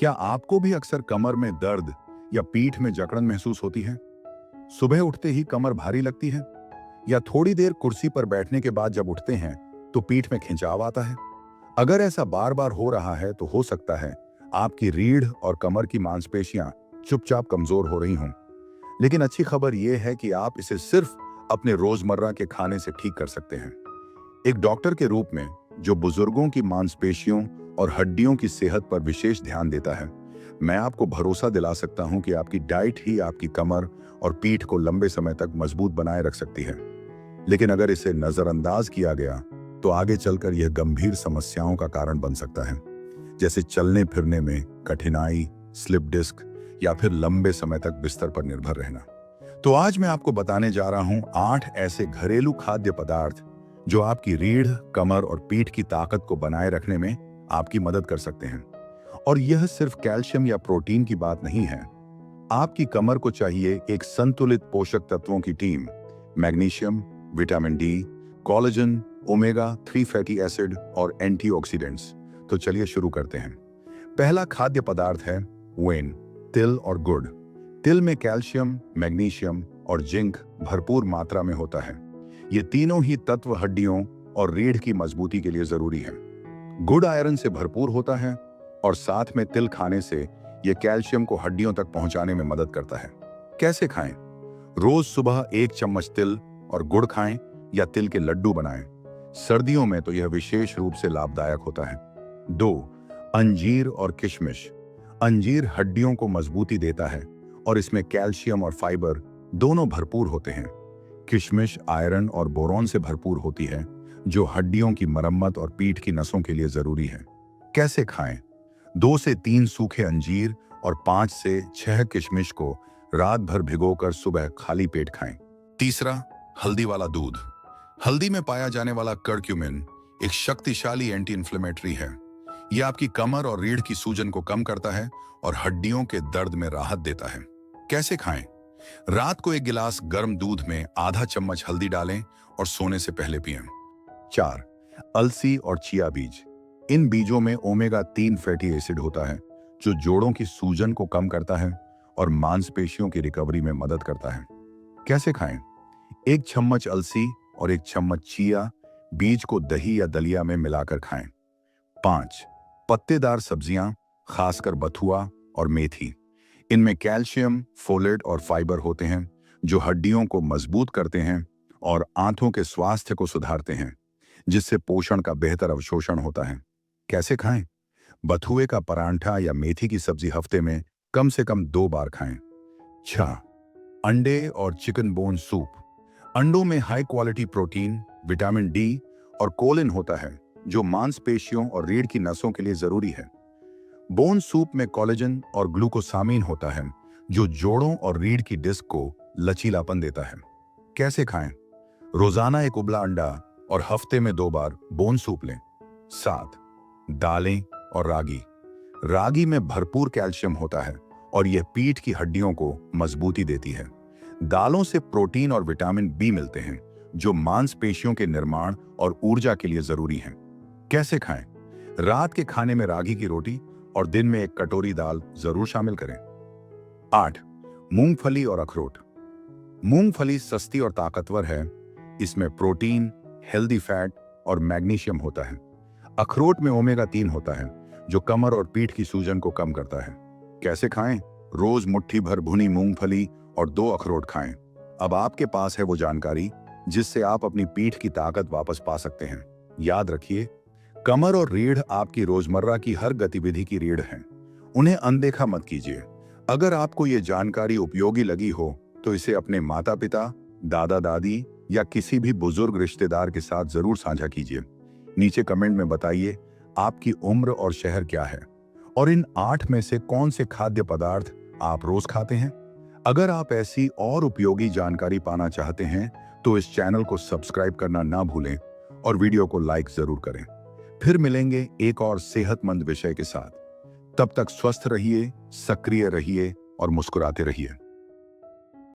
क्या आपको भी अक्सर कमर में दर्द या पीठ में जकड़न महसूस होती है? सुबह उठते ही कमर भारी लगती है या थोड़ी देर कुर्सी पर बैठने के बाद जब उठते हैं तो पीठ में खिंचाव आता है? अगर ऐसा बार बार हो रहा है तो हो सकता है आपकी रीढ़ और कमर की मांसपेशियां चुपचाप कमजोर हो रही हों। लेकिन अच्छी खबर यह है कि आप इसे सिर्फ अपने रोजमर्रा के खाने से ठीक कर सकते हैं। एक डॉक्टर के रूप में जो बुजुर्गों की मांसपेशियों और हड्डियों की सेहत पर विशेष ध्यान देता है, मैं आपको भरोसा दिला सकता हूं कि आपकी डाइट ही आपकी कमर और पीठ को लंबे समय तक मजबूत बनाए रख सकती है। लेकिन अगर इसे नजरअंदाज किया गया तो आगे चलकर यह गंभीर समस्याओं का कारण बन सकता है, जैसे चलने फिरने में कठिनाई, स्लिप डिस्क या फिर लंबे समय तक बिस्तर पर निर्भर रहना। तो आज मैं आपको बताने जा रहा हूं 8 ऐसे घरेलू खाद्य पदार्थ जो आपकी रीढ़, कमर और पीठ की ताकत को बनाए रखने में आपकी मदद कर सकते हैं। और यह सिर्फ कैल्शियम या प्रोटीन की बात नहीं है। आपकी कमर को चाहिए एक संतुलित पोषक तत्वों की team, magnesium, vitamin D, collagen, omega 3 fatty acid और एंटीऑक्सीडेंट्स। तो चलिए शुरू करते हैं। पहला खाद्य पदार्थ है वेन, तिल और गुड़। तिल में कैल्शियम, मैग्नीशियम और जिंक भरपूर मात्रा में होता है। ये तीनों ही तत्व हड्डियों और रीढ़ की मजबूती के लिए जरूरी है। गुड़ आयरन से भरपूर होता है और साथ में तिल खाने से यह कैल्शियम को हड्डियों तक पहुंचाने में मदद करता है। कैसे खाएं? रोज सुबह 1 चम्मच तिल और गुड़ खाएं या तिल के लड्डू बनाएं। सर्दियों में तो यह विशेष रूप से लाभदायक होता है। 2. अंजीर और किशमिश। अंजीर हड्डियों को मजबूती देता है और इसमें कैल्शियम और फाइबर दोनों भरपूर होते हैं। किशमिश आयरन और बोरॉन से भरपूर होती है, जो हड्डियों की मरम्मत और पीठ की नसों के लिए जरूरी है। कैसे खाएं? 2 से 3 सूखे अंजीर और 5 से 6 किशमिश को रात भर भिगोकर सुबह खाली पेट खाएं। तीसरा, हल्दी वाला दूध। हल्दी में पाया जाने वाला कर्क्यूमिन एक शक्तिशाली एंटी इंफ्लेमेटरी है। यह आपकी कमर और रीढ़ की सूजन को कम करता है और हड्डियों के दर्द में राहत देता है। कैसे खाएं? रात को 1 गिलास गर्म दूध में आधा चम्मच हल्दी डालें और सोने से पहले पिएं। 4. अलसी और चिया बीज। इन बीजों में ओमेगा 3 फैटी एसिड होता है, जो जोड़ों की सूजन को कम करता है और मांसपेशियों की रिकवरी में मदद करता है। कैसे खाएं? 1 चम्मच अलसी और 1 चम्मच चिया बीज को दही या दलिया में मिलाकर खाएं। 5. पत्तेदार सब्जियां, खासकर बथुआ और मेथी। इनमें कैल्शियम, फोलेट और फाइबर होते हैं, जो हड्डियों को मजबूत करते हैं और आंतों के स्वास्थ्य को सुधारते हैं, जिससे पोषण का बेहतर अवशोषण होता है। कैसे खाएं? बथुए का परांठा या मेथी की सब्जी हफ्ते में कम से कम 2 बार खाएं। 6. अंडे और चिकन बोन सूप। अंडों में high quality protein, vitamin D और कोलिन होता है, जो मांसपेशियों और रीढ़ की नसों के लिए जरूरी है। बोन सूप में कोलेजन और ग्लूकोसामीन होता है, जो जोड़ों और रीढ़ की डिस्क को लचीलापन देता है। कैसे खाएं? रोजाना 1 उबला अंडा और हफ्ते में 2 बार बोन सूप लें। 7. दालें और रागी। रागी में भरपूर कैल्शियम होता है और यह पीठ की हड्डियों को मजबूती देती है। दालों से प्रोटीन और विटामिन बी मिलते हैं, जो मांसपेशियों के निर्माण और ऊर्जा के लिए जरूरी हैं। कैसे खाएं? रात के खाने में रागी की रोटी और दिन में 1 कटोरी दाल जरूर शामिल करें। 8. मूंगफली और अखरोट। मूंगफली सस्ती और ताकतवर है। इसमें प्रोटीन, हेल्दी फैट और मैग्नीशियम होता है। अखरोट में ओमेगा 3 होता है, जो कमर और पीठ की सूजन को कम करता है। कैसे खाएं? रोज मुट्ठी भर भुनी मूंगफली और 2 अखरोट खाएं। अब आपके पास है वो जानकारी जिससे आप अपनी पीठ की ताकत वापस पा सकते हैं। याद रखिए, कमर और रीढ़ आपकी रोजमर्रा की हर गतिविधि की रीढ़ हैं। उन्हें अनदेखा मत कीजिए। अगर आपको ये जानकारी उपयोगी लगी हो तो इसे अपने माता पिता, दादा दादी या किसी भी बुजुर्ग रिश्तेदार के साथ जरूर साझा कीजिए। नीचे कमेंट में बताइए आपकी उम्र और शहर क्या है और इन 8 में से कौन से खाद्य पदार्थ आप रोज खाते हैं। अगर आप ऐसी और उपयोगी जानकारी पाना चाहते हैं तो इस चैनल को सब्सक्राइब करना ना भूलें और वीडियो को लाइक जरूर करें। फिर मिलेंगे एक और सेहतमंद विषय के साथ। तब तक स्वस्थ रहिए, सक्रिय रहिए और मुस्कुराते रहिए।